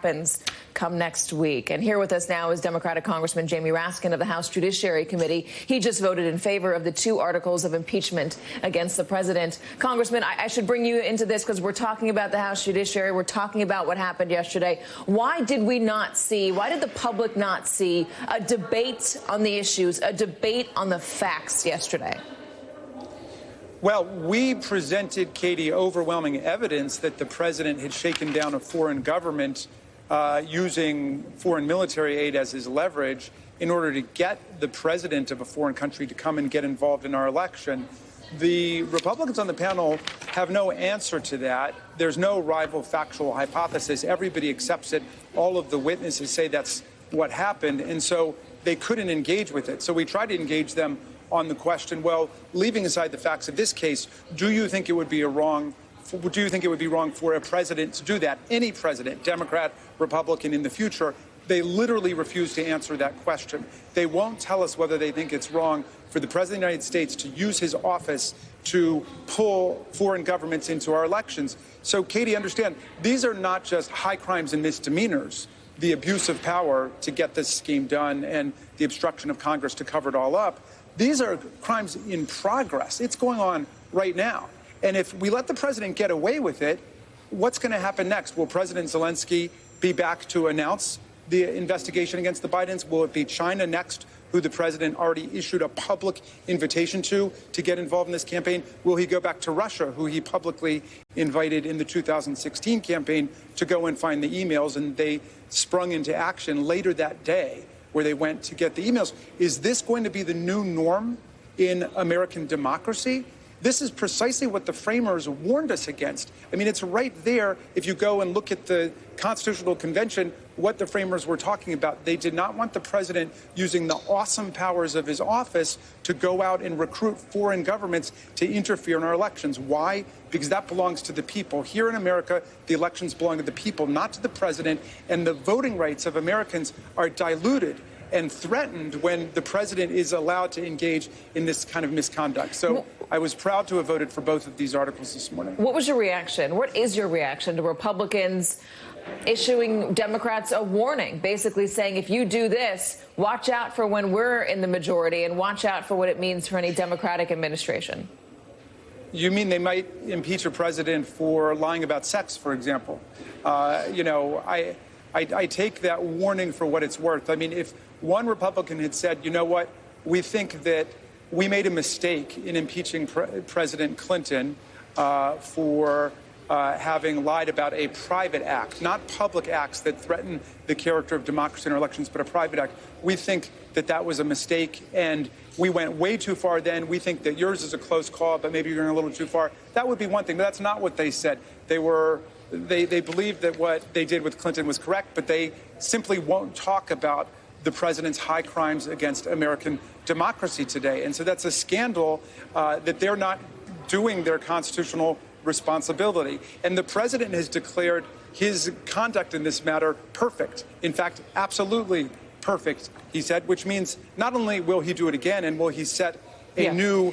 happens come next week. And here with us now is Democratic Congressman Jamie Raskin of the House Judiciary Committee. He just voted in favor of the 2 articles of impeachment against the president. Congressman, I should bring you into this because we're talking about the House Judiciary. We're talking about what happened yesterday. Why did the public not see a debate on the issues, a debate on the facts yesterday? Well, we presented, Katy, overwhelming evidence that the president had shaken down a foreign government using foreign military aid as his leverage in order to get the president of a foreign country to come and get involved in our election. The Republicans on the panel have no answer to that. There's no rival factual hypothesis. Everybody accepts it. All of the witnesses say that's what happened, and so they couldn't engage with it. So we tried to engage them on the question, well, leaving aside the facts of this case, do you think it would be wrong for a president to do that? Any president, Democrat, Republican in the future, they literally refuse to answer that question. They won't tell us whether they think it's wrong for the President of the United States to use his office to pull foreign governments into our elections. So, Katy, understand, these are not just high crimes and misdemeanors, the abuse of power to get this scheme done and the obstruction of Congress to cover it all up. These are crimes in progress. It's going on right now. And if we let the president get away with it, what's going to happen next? Will President Zelensky be back to announce the investigation against the Bidens? Will it be China next, who the president already issued a public invitation to get involved in this campaign? Will he go back to Russia, who he publicly invited in the 2016 campaign to go and find the emails, and they sprung into action later that day where they went to get the emails? Is this going to be the new norm in American democracy? This is precisely what the framers warned us against. I mean, it's right there. If you go and look at the Constitutional Convention, what the framers were talking about. They did not want the president using the awesome powers of his office to go out and recruit foreign governments to interfere in our elections. Why? Because that belongs to the people. Here in America, the elections belong to the people, not to the president, and the voting rights of Americans are diluted and threatened when the president is allowed to engage in this kind of misconduct. So I was proud to have voted for both of these articles this morning. What was your reaction? What is your reaction to Republicans issuing Democrats a warning, basically saying, if you do this, watch out for when we're in the majority and watch out for what it means for any Democratic administration? You mean they might impeach a president for lying about sex, for example? I take that warning for what it's worth. I mean, if one Republican had said, you know what, we think that we made a mistake in impeaching President Clinton for having lied about a private act, not public acts that threaten the character of democracy in our elections, but a private act. We think that that was a mistake, and we went way too far then. We think that yours is a close call, but maybe you're going a little too far. That would be one thing, but that's not what they said. They believed that what they did with Clinton was correct, but they simply won't talk about the president's high crimes against American democracy today. And so that's a scandal that they're not doing their constitutional responsibility. And the president has declared his conduct in this matter perfect. In fact, absolutely perfect, he said, which means not only will he do it again and will he set a new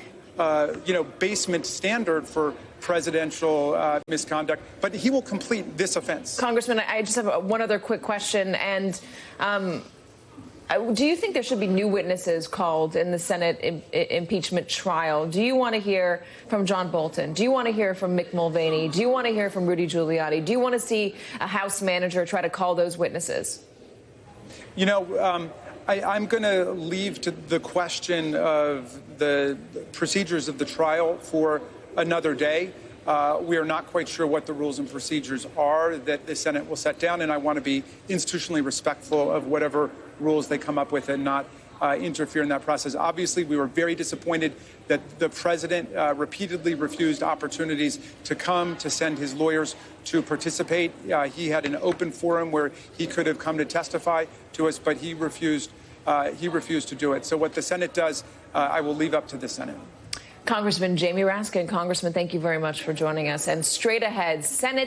basement standard for presidential misconduct, but he will complete this offense. Congressman, I just have one other quick question. And do you think there should be new witnesses called in the Senate impeachment trial? Do you want to hear from John Bolton? Do you want to hear from Mick Mulvaney? Do you want to hear from Rudy Giuliani? Do you want to see a House manager try to call those witnesses? You know, I'm going to leave to the question of the procedures of the trial for another day. We are not quite sure what the rules and procedures are that the Senate will set down, and I want to be institutionally respectful of whatever rules they come up with and not interfere in that process. Obviously, we were very disappointed that the president repeatedly refused opportunities to come, to send his lawyers to participate. He had an open forum where he could have come to testify to us, but he refused to do it. So what the Senate does, I will leave up to the Senate. Congressman Jamie Raskin. Congressman, thank you very much for joining us. And straight ahead, Senate